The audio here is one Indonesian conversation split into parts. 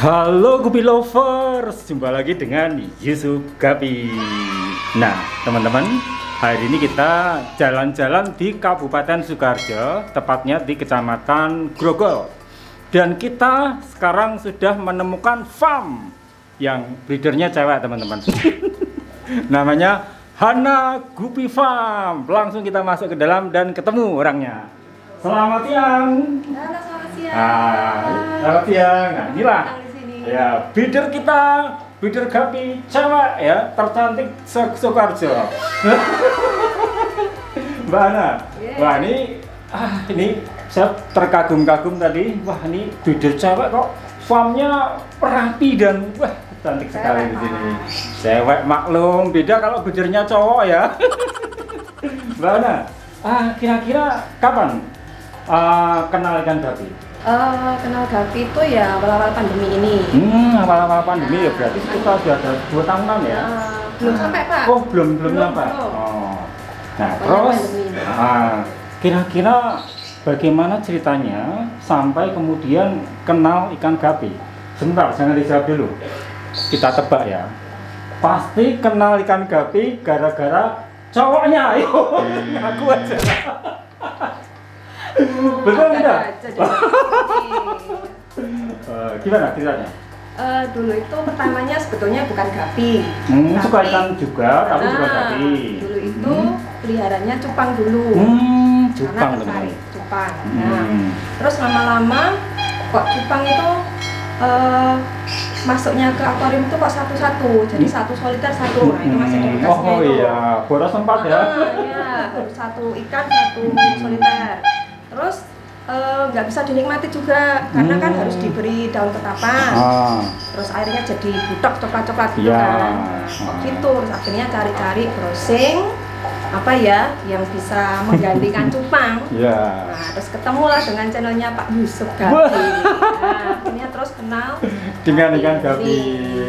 Halo Gupi Lovers, jumpa lagi dengan Yusuf Gapi. Nah teman-teman, hari ini kita jalan-jalan di Kabupaten Sukoharjo, tepatnya di Kecamatan Grogol. Dan kita sekarang sudah menemukan farm yang breedernya cewek teman-teman. Namanya Hana Gupi Farm. Langsung kita masuk ke dalam dan ketemu orangnya. Selamat siang. Halo, selamat siang. Selamat siang. Nah, inilah ya breeder kita, breeder Gapi cewek ya, tercantik Sukoharjo. Mbak Hana. Wah, ini saya terkagum-kagum tadi. Wah, ini breeder cewek kok farmnya rapi dan wah cantik sekali di sini. Cewek maklum, beda kalau breedernya cowok ya. Mbak Hana, kira-kira kapan kenal ikan Gapi? Kenal Gapi itu ya awal-awal pandemi ini. Awal-awal pandemi ya, berarti kita sudah ada 2 tahunan ya? Belum sampai Pak. Oh, belum sampai. Oh. Nah, terus kira-kira bagaimana ceritanya sampai kemudian kenal ikan Gapi? Sebentar, jangan dijawab dulu. Kita tebak ya. Pasti kenal ikan Gapi gara-gara cowoknya. Ayo, ngaku aja. Betul tidak? Gimana ceritanya? Dulu itu pertamanya sebetulnya bukan Gapi. Suka ikan juga, tapi bukan Gapi. Dulu itu peliharanya cupang dulu. Cupang karena tertarik cupang. Nah, terus lama-lama kok cupang itu masuknya ke akuarium itu kok satu-satu, jadi satu soliter satu. Nah, itu masih ada bekasnya itu. Iya, boros sempat ya. Iya, satu ikan satu soliter. Terus nggak bisa dinikmati juga karena kan harus diberi daun ketapang. Terus airnya jadi budak coklat-coklat gitu kan. Kok gitu, terus akhirnya cari-cari browsing apa ya yang bisa menggantikan cupang. Nah, terus ketemulah dengan channelnya Pak Yusuf Gapi. Nah, akhirnya terus kenal dengan ikan Gapi.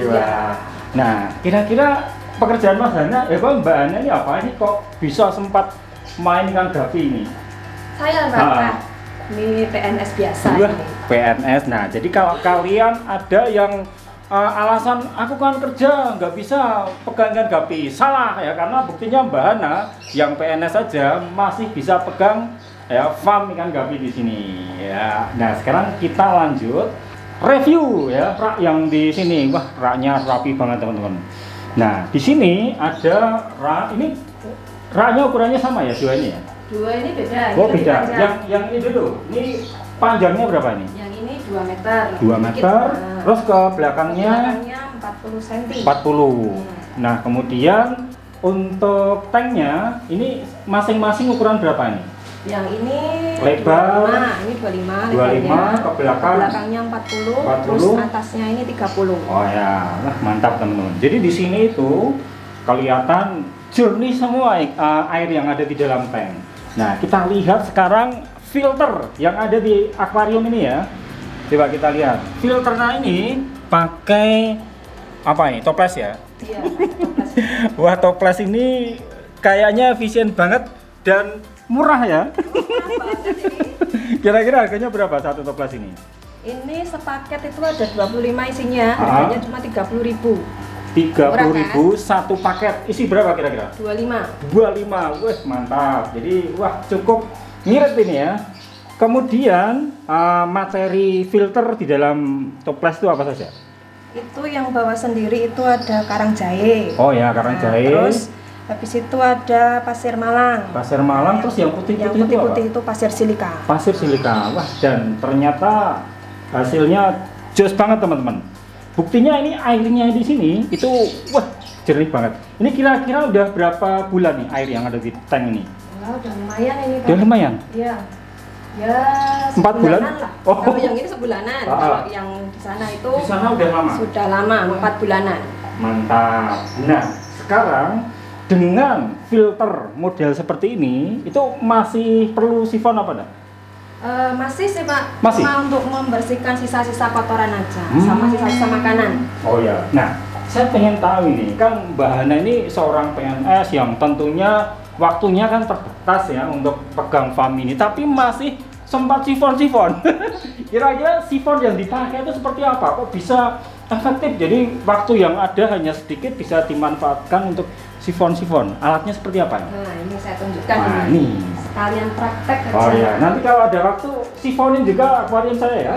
Wah. Nah, kira-kira pekerjaan Mas Hana, Mbak Hana ini apa ini kok bisa sempat main ikan Gapi ini? Saya Mbak, ini PNS biasa ini. PNS. Nah, jadi kalau kalian ada yang alasan aku kan kerja nggak bisa pegang ikan Gapi, salah ya, karena buktinya Mbak Hana yang PNS saja masih bisa pegang ya farm ikan Gapi di sini ya. Nah, sekarang kita lanjut review ya rak yang di sini. Wah, raknya rapi banget teman-teman. Nah, di sini ada rak, ini raknya ukurannya sama ya dua ini ya? Dua ini beda. Oh, beda. Yang ini dulu. Ini panjangnya berapa ini? Yang ini 2 meter. 2 meter. Terus ke belakangnya 40 cm. 40. Nah, kemudian untuk tanknya ini masing-masing ukuran berapa ini? Yang ini lebar 25, ini 25 lebarnya. Ke belakangnya 40, terus atasnya ini 30. Oh ya, nah, mantap teman-teman. Jadi di sini itu kelihatan jernih semua air yang ada di dalam tank. Nah, kita lihat sekarang filter yang ada di akuarium ini ya. Coba kita lihat. Filternya ini pakai apa ini? Toples ya? Iya, toples. Wah, toples ini kayaknya efisien banget dan murah ya. Kira-kira harganya berapa satu toples ini? Ini sepaket itu ada 25 isinya, harganya cuma 30.000. 30.000 satu paket. Isi berapa kira-kira? 25. Wah, mantap. Jadi wah cukup ngirit ini ya. Kemudian materi filter di dalam toples itu apa saja? Itu yang bawa sendiri itu ada karang jahe. Oh ya, karang jahe. Terus habis itu ada pasir Malang. Pasir Malang, terus yang putih-putih itu pasir silika. Pasir silika. Wah, dan ternyata hasilnya jos banget teman-teman. Buktinya ini airnya di sini itu wah jernih banget. Ini kira-kira udah berapa bulan nih air yang ada di tank ini? Wah, udah lumayan ini Pak. Udah lumayan? Iya. Ya 4 bulan lah. Oh. Kalau yang ini sebulanan, kalau yang di sana itu di sana udah lama? Sudah lama, 4 bulanan. Mantap. Nah, sekarang dengan filter model seperti ini itu masih perlu sifon apa enggak? Masih sih Pak, masih? cuma untuk membersihkan sisa-sisa kotoran aja, sama sisa-sisa makanan. Oh ya, nah saya pengen tahu ini, kan Mbak Hana ini seorang PNS yang tentunya waktunya kan terbatas ya untuk pegang farm ini, tapi masih sempat sifon-sifon. Kira-kira sifon yang dipakai itu seperti apa? Kok bisa efektif? Jadi waktu yang ada hanya sedikit bisa dimanfaatkan untuk sifon-sifon. Alatnya seperti apa? Nah, ini saya tunjukkan. Nah, ini. Sekalian praktek aja. Oh iya, nanti kalau ada waktu sifonin juga akuarium saya ya.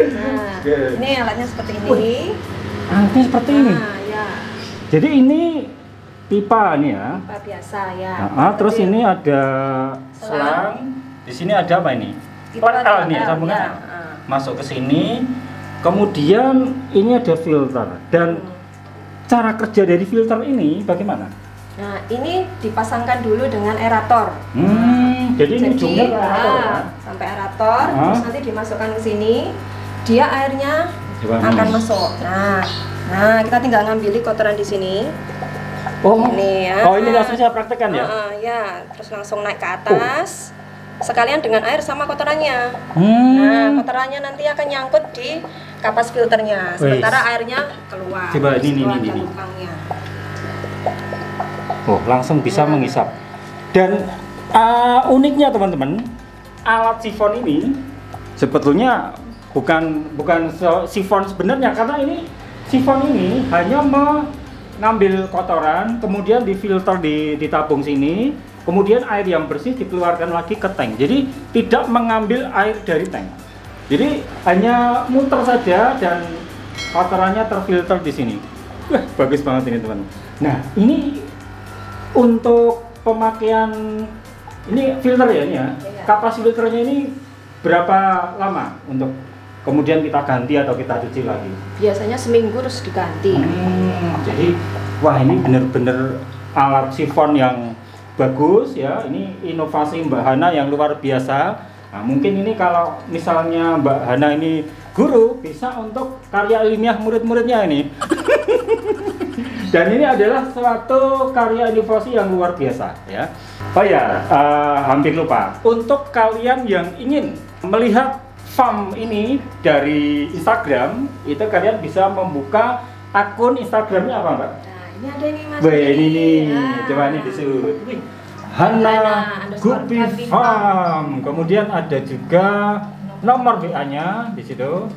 Nah, ini alatnya seperti ini. Alatnya seperti ini. Nah, ya. Jadi ini pipa nih ya. Pipa biasa ya. Terus ini ada selang. Di sini ada apa ini? Plak nih ya, sambungan. Ya. Masuk ke sini. Kemudian ini ada filter dan cara kerja dari filter ini bagaimana? Nah, ini dipasangkan dulu dengan aerator. Jadi ini ujungnya ke aerator ya? Sampai aerator, terus nanti dimasukkan ke sini, dia airnya akan masuk. Nah, kita tinggal ngambil kotoran di sini. Oh, ini ya. Oh, ini langsung saya praktekkan ya? Ya, terus langsung naik ke atas. Sekalian dengan air sama kotorannya. Nah, kotorannya nanti akan nyangkut di kapas filternya. Sementara airnya keluar. Coba ini. Oh, langsung bisa menghisap. Dan uniknya teman-teman, alat sifon ini sebetulnya bukan sifon sebenarnya, karena ini sifon ini hanya mengambil kotoran, kemudian difilter di tabung sini, kemudian air yang bersih dikeluarkan lagi ke tank. Jadi tidak mengambil air dari tank. Jadi hanya muter saja dan kotorannya terfilter di sini. Wah, bagus banget ini teman. Nah, ini untuk pemakaian ini filter ya ini ya. Kapas filternya ini berapa lama untuk kemudian kita ganti atau kita cuci lagi? Biasanya seminggu terus diganti. Jadi wah, ini benar-benar alat sifon yang bagus ya. Ini inovasi Mbak Hana yang luar biasa. Nah, mungkin ini kalau misalnya Mbak Hana ini guru, bisa untuk karya ilmiah murid-muridnya ini. Dan ini adalah suatu karya inovasi yang luar biasa ya. Oh ya, hampir lupa. Untuk kalian yang ingin melihat farm ini dari Instagram, itu kalian bisa membuka akun Instagramnya apa, Mbak? Nah, ini ada nih Mas. Ini coba ini disebut. Hana Gupi Farm. Kemudian ada juga nomor WA-nya di situ.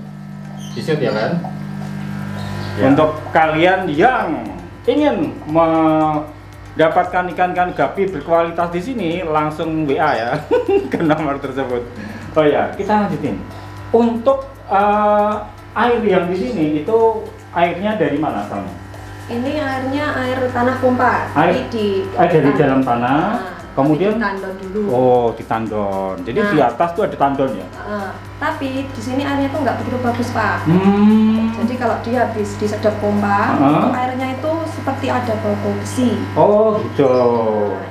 Di situ ya kan? Ya. Untuk kalian yang ingin mendapatkan ikan-ikan gapi berkualitas di sini, langsung WA ya ke nomor tersebut. Oh ya, kita lanjutin. Untuk air yang di sini itu airnya dari mana asalnya? Ini airnya air tanah pompa. Air dari dalam tanah. Kemudian ditandon dulu. Oh, ditandon. Jadi di atas tuh ada tandon ya? Tapi di sini airnya tuh nggak begitu bagus, Pak. Jadi kalau dia habis disedot pompa, airnya itu seperti ada bau besi. Oh, gitu.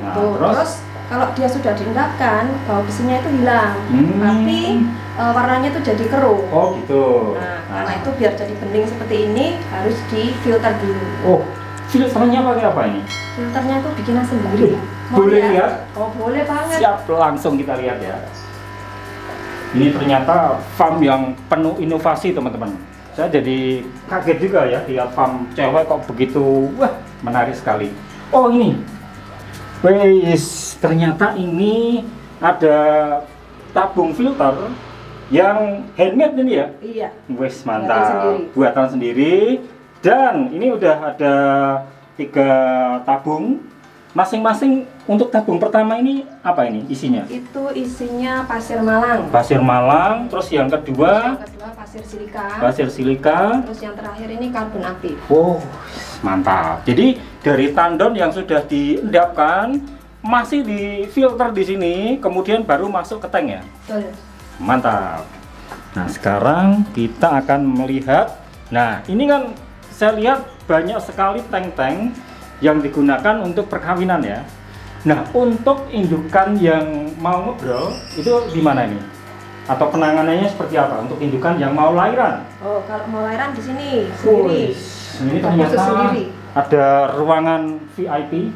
Nah, terus kalau dia sudah diendapkan, bau besinya itu hilang. Tapi warnanya itu jadi keruh. Oh, gitu. Nah, karena itu biar jadi bening seperti ini harus difilter dulu. Oh, filternya pakai apa ini? Filternya itu bikinan sendiri. Boleh lihat? Oh, boleh banget. Siap, langsung kita lihat ya. Ini ternyata farm yang penuh inovasi teman-teman. Saya jadi kaget juga ya lihat farm cewek kok begitu, wah menarik sekali. Oh ini, wes ternyata ini ada tabung filter yang handmade ini ya? Iya. Wes mantap, buatan sendiri. Dan ini udah ada 3 tabung. Masing-masing untuk tabung pertama ini apa ini isinya? Itu isinya pasir malang. Pasir malang, terus yang kedua? Yang kedua pasir silika. Pasir silika. Terus yang terakhir ini karbon aktif. Oh, mantap. Jadi dari tandon yang sudah diendapkan masih difilter di sini, kemudian baru masuk ke tank ya? Betul. Mantap. Nah, sekarang kita akan melihat. Nah, ini kan saya lihat banyak sekali tank-tank yang digunakan untuk perkawinan ya. Nah, untuk indukan yang mau ngobrol itu di mana ini? Atau penanganannya seperti apa untuk indukan yang mau lahiran? Oh, kalau mau lahiran di sini sendiri. Ini ternyata ada ruangan VIP.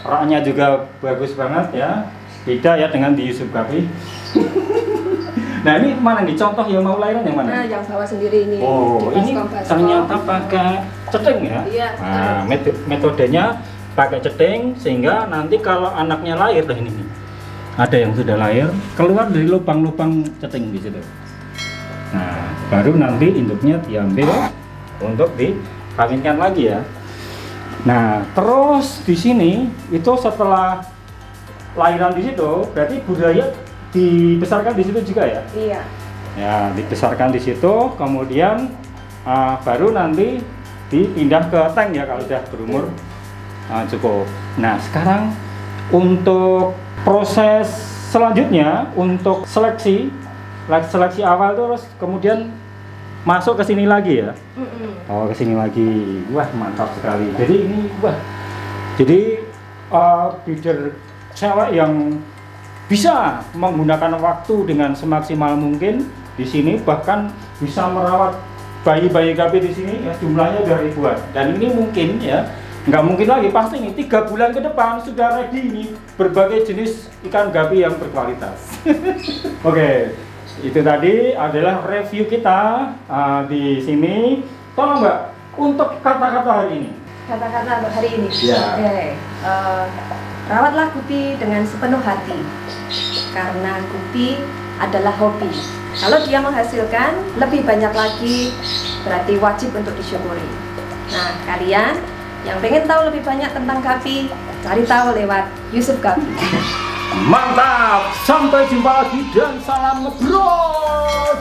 Raknya juga bagus banget ya. Beda ya dengan di Yusuf Gapi. Nah, ini mana nih contoh yang mau lahiran yang mana? Nah, yang bawah sendiri ini. Oh, ini ternyata pakai cedeng ya? Iya. Nah, metodenya pakai cedeng sehingga nanti kalau anaknya lahir, ini nih. ada yang sudah lahir, keluar dari lubang-lubang ceting di situ. Nah, baru nanti induknya diambil untuk dikawinkan lagi ya. Nah, terus di sini itu setelah lahiran di situ, berarti budaya dibesarkan di situ juga ya? Iya. Ya, dibesarkan di situ, kemudian baru nanti dipindah ke tank ya kalau sudah berumur cukup. Nah, sekarang untuk proses selanjutnya untuk seleksi awal terus kemudian masuk ke sini lagi ya. Oh, ke sini lagi. Wah, mantap sekali. Jadi ini breeder cewek yang bisa menggunakan waktu dengan semaksimal mungkin di sini, bahkan bisa merawat bayi-bayi gapi di sini ya, jumlahnya udah ribuan. Dan ini mungkin ya, nggak mungkin lagi, pasti ini 3 bulan ke depan sudah ready ini berbagai jenis ikan gapi yang berkualitas. Oke, itu tadi adalah review kita di sini. Tolong Mbak, untuk kata-kata hari ini. Kata-kata untuk hari ini. Ya. Oke. Rawatlah gupi dengan sepenuh hati, karena gupi adalah hobi. Kalau dia menghasilkan lebih banyak lagi, berarti wajib untuk disyukuri. Nah, kalian yang pengen tahu lebih banyak tentang gapi, cari tahu lewat Yusuf Gapi. Mantap, sampai jumpa lagi dan salam ngebrol.